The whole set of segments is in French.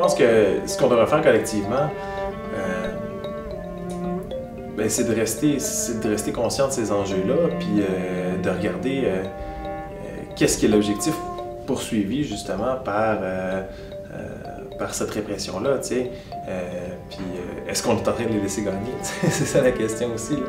pense que ce qu'on devrait faire collectivement, c'est de rester conscient de ces enjeux-là, puis de regarder qu'est-ce qui est l'objectif poursuivi justement par cette répression-là, tu sais. Puis est-ce qu'on est en train de les laisser gagner? C'est ça la question aussi, là.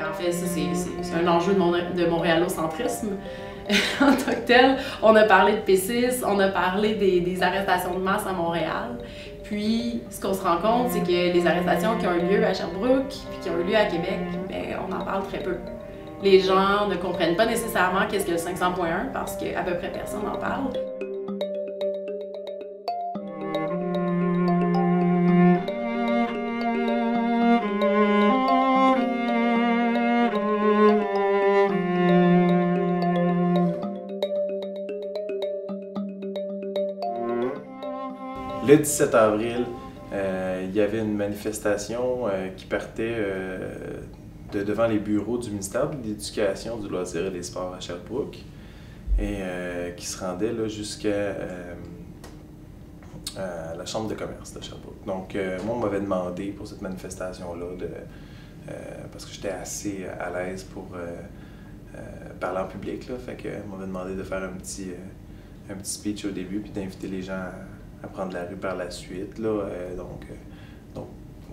En fait, ça, c'est un enjeu de montréalocentrisme en tant que tel. On a parlé de P6, on a parlé des arrestations de masse à Montréal. Puis, ce qu'on se rend compte, c'est que les arrestations qui ont eu lieu à Sherbrooke puis qui ont eu lieu à Québec, bien, on en parle très peu. Les gens ne comprennent pas nécessairement qu'est-ce que le 500.1 parce qu'à peu près personne n'en parle. Le 17 avril, il y avait une manifestation qui partait devant les bureaux du ministère de l'Éducation, du loisir et des sports à Sherbrooke et qui se rendait jusqu'à la Chambre de commerce de Sherbrooke. Donc, moi, on m'avait demandé pour cette manifestation-là, parce que j'étais assez à l'aise pour parler en public, là, fait qu'on m'avait demandé de faire un petit speech au début puis d'inviter les gens à prendre la rue par la suite, là, donc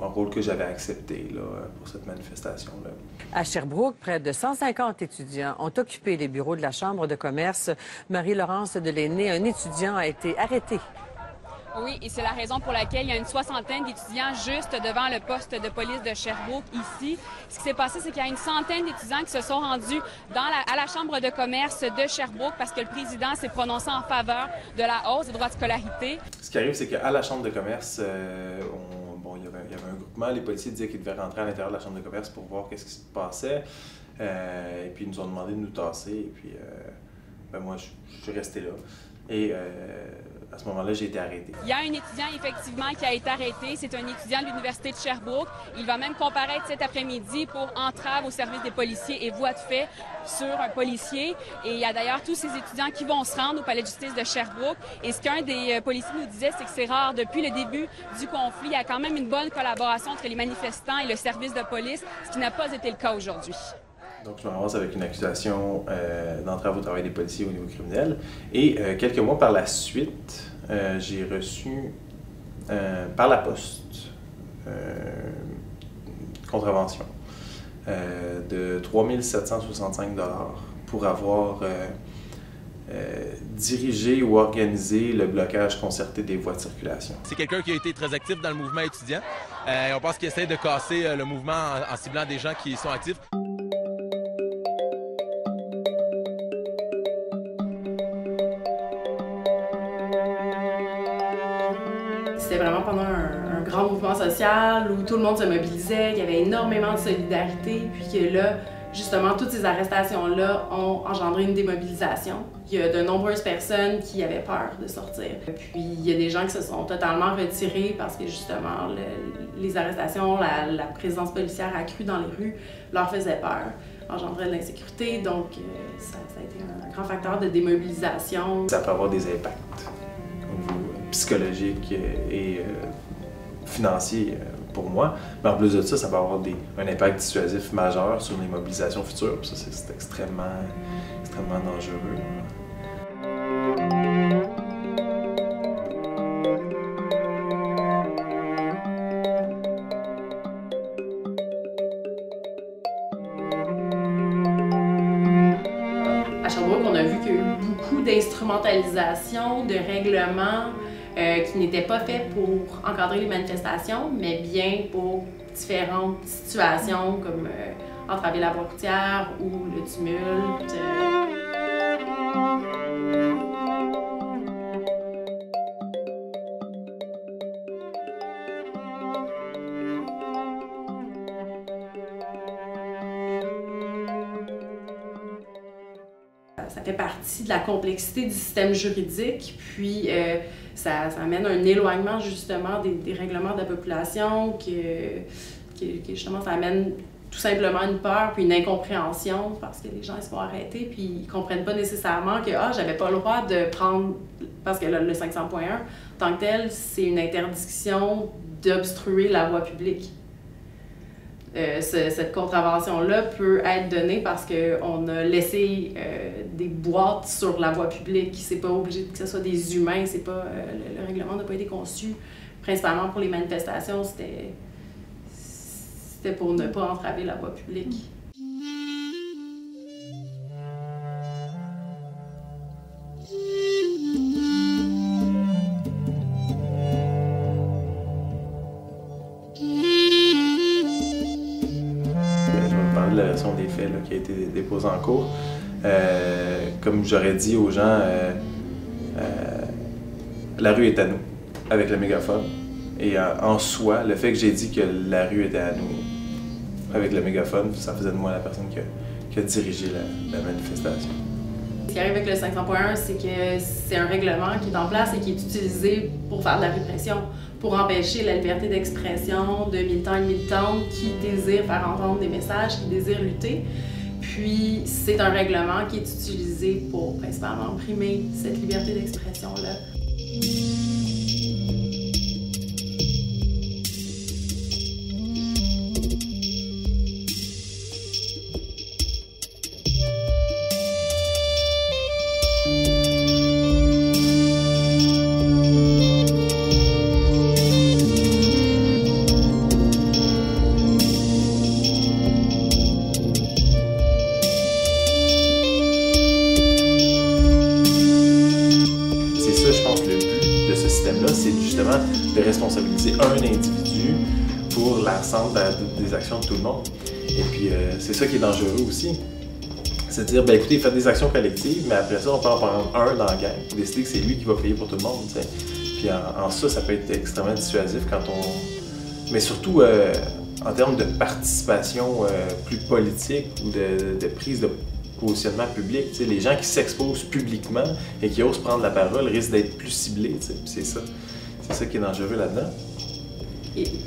un rôle que j'avais accepté là, pour cette manifestation-là. À Sherbrooke, près de 150 étudiants ont occupé les bureaux de la Chambre de commerce. Marie-Laurence Delaney, un étudiant a été arrêté. Oui, et c'est la raison pour laquelle il y a une soixantaine d'étudiants juste devant le poste de police de Sherbrooke ici. Ce qui s'est passé, c'est qu'il y a une centaine d'étudiants qui se sont rendus à la Chambre de commerce de Sherbrooke parce que le président s'est prononcé en faveur de la hausse des droits de scolarité. Ce qui arrive, c'est qu'à la Chambre de commerce, il y avait un groupement, les policiers disaient qu'ils devaient rentrer à l'intérieur de la Chambre de commerce pour voir qu'est-ce qui se passait. Et puis ils nous ont demandé de nous tasser. Et puis moi, je suis resté là. Et à ce moment-là, j'ai été arrêté. Il y a un étudiant, effectivement, qui a été arrêté. C'est un étudiant de l'Université de Sherbrooke. Il va même comparaître cet après-midi pour entrave au service des policiers et voie de fait sur un policier. Et il y a d'ailleurs tous ces étudiants qui vont se rendre au palais de justice de Sherbrooke. Et ce qu'un des policiers nous disait, c'est que c'est rare. Depuis le début du conflit, il y a quand même une bonne collaboration entre les manifestants et le service de police, ce qui n'a pas été le cas aujourd'hui. Donc, je me ramasse avec une accusation d'entrave au travail des policiers au niveau criminel. Et quelques mois par la suite, j'ai reçu par la poste une contravention de 3 765 $ pour avoir dirigé ou organisé le blocage concerté des voies de circulation. C'est quelqu'un qui a été très actif dans le mouvement étudiant. On pense qu'il essaie de casser le mouvement en ciblant des gens qui sont actifs. C'était vraiment pendant un grand mouvement social où tout le monde se mobilisait, il y avait énormément de solidarité, puis que là, justement, toutes ces arrestations-là ont engendré une démobilisation. Il y a de nombreuses personnes qui avaient peur de sortir. Puis il y a des gens qui se sont totalement retirés parce que justement, les arrestations, la présence policière accrue dans les rues leur faisait peur, engendrait de l'insécurité, donc ça a été un grand facteur de démobilisation. Ça peut avoir des impacts psychologique et financier pour moi. Mais en plus de ça, ça peut avoir un impact dissuasif majeur sur les mobilisations futures. Ça, c'est extrêmement dangereux. À Sherbrooke, on a vu qu'il y a eu beaucoup d'instrumentalisation, de règlements qui n'étaient pas faits pour encadrer les manifestations, mais bien pour différentes situations comme entraver la voie routière ou le tumulte. Ça fait partie de la complexité du système juridique, puis ça amène un éloignement justement des règlements de la population, que justement ça amène tout simplement une peur puis une incompréhension parce que les gens ils se font arrêter puis ils comprennent pas nécessairement que j'avais pas le droit de prendre, parce que le 500.1 en tant que tel, c'est une interdiction d'obstruer la voie publique. Cette contravention-là peut être donnée parce qu'on a laissé des boîtes sur la voie publique. C'est pas obligé que ce soit des humains, c'est pas, le règlement n'a pas été conçu principalement pour les manifestations, c'était pour ne pas entraver la voie publique. La version des faits là, qui a été déposée en cours. Comme j'aurais dit aux gens, la rue est à nous, avec le mégaphone. Et en soi, le fait que j'ai dit que la rue était à nous, avec le mégaphone, ça faisait de moi la personne qui a dirigé la manifestation. Ce qui arrive avec le 500.1, c'est que c'est un règlement qui est en place et qui est utilisé pour faire de la répression, pour empêcher la liberté d'expression de militants et militantes qui désirent faire entendre des messages, qui désirent lutter. Puis c'est un règlement qui est utilisé pour principalement primer cette liberté d'expression-là. C'est justement de responsabiliser un individu pour l'ensemble des actions de tout le monde. Et puis, c'est ça qui est dangereux aussi. C'est de dire, ben écoutez, faites des actions collectives, mais après ça, on peut en prendre un dans la gang, décider que c'est lui qui va payer pour tout le monde. T'sais. Puis en ça peut être extrêmement dissuasif quand on... Mais surtout, en termes de participation plus politique ou de prise de positionnement public. Les gens qui s'exposent publiquement et qui osent prendre la parole risquent d'être plus ciblés. C'est ça qui est dangereux là-dedans.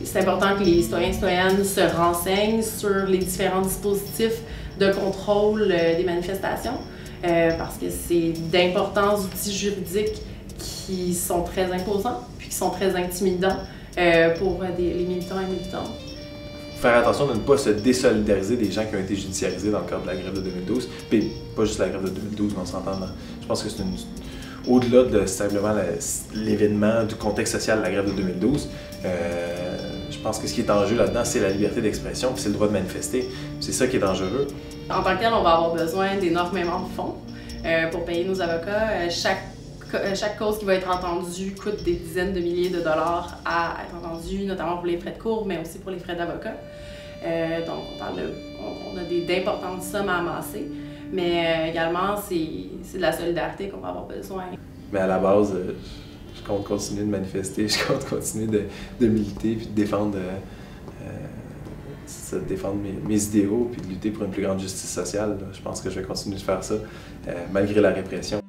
C'est important que les citoyens et citoyennes se renseignent sur les différents dispositifs de contrôle des manifestations parce que c'est d'importants outils juridiques qui sont très imposants puis qui sont très intimidants pour les militants et militantes. Faire attention de ne pas se désolidariser des gens qui ont été judiciarisés dans le cadre de la grève de 2012. Puis pas juste la grève de 2012, mais on s'entend. Je pense que c'est au-delà de simplement l'événement, du contexte social de la grève de 2012. Je pense que ce qui est en jeu là-dedans, c'est la liberté d'expression, puis c'est le droit de manifester. C'est ça qui est dangereux. En tant que tel, on va avoir besoin d'énormément de fonds pour payer nos avocats. Chaque cause qui va être entendue coûte des dizaines de milliers de dollars à être entendue, notamment pour les frais de cours, mais aussi pour les frais d'avocat. Donc, on a d'importantes sommes à amasser, mais également, c'est de la solidarité qu'on va avoir besoin. Mais à la base, je compte continuer de manifester, je compte continuer de militer puis de défendre mes idéaux puis de lutter pour une plus grande justice sociale. Je pense que je vais continuer de faire ça malgré la répression.